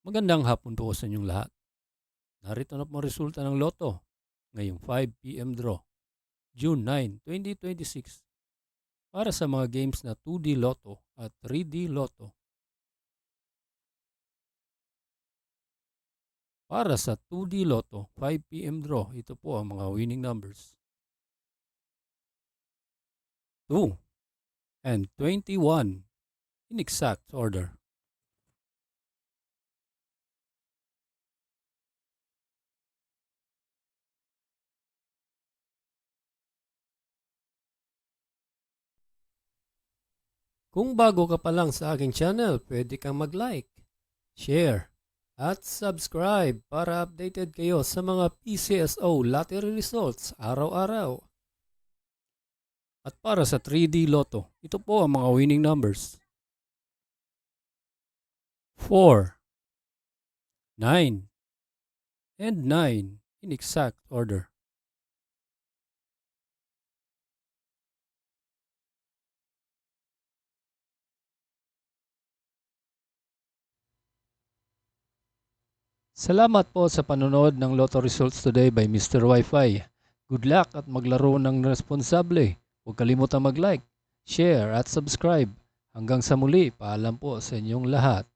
Magandang hapon po sa inyong lahat. Narito na po ang resulta ng Lotto ngayong 5 p.m. draw, June 9, 2026 para sa mga games na 2D Lotto at 3D Lotto. Para sa 2D Lotto 5 p.m. draw, ito po ang mga winning numbers: 2 and 21 in exact order. Kung bago ka pa lang sa aking channel, pwede kang mag-like, share, at subscribe para updated kayo sa mga PCSO lottery results araw-araw. At para sa 3D Lotto, ito po ang mga winning numbers: 4, 9, and 9 in exact order. Salamat po sa panonood ng Lotto Results Today by Mr. Wi-Fi. Good luck at maglaro ng responsable. Huwag kalimutang mag-like, share at subscribe. Hanggang sa muli, paalam po sa inyong lahat.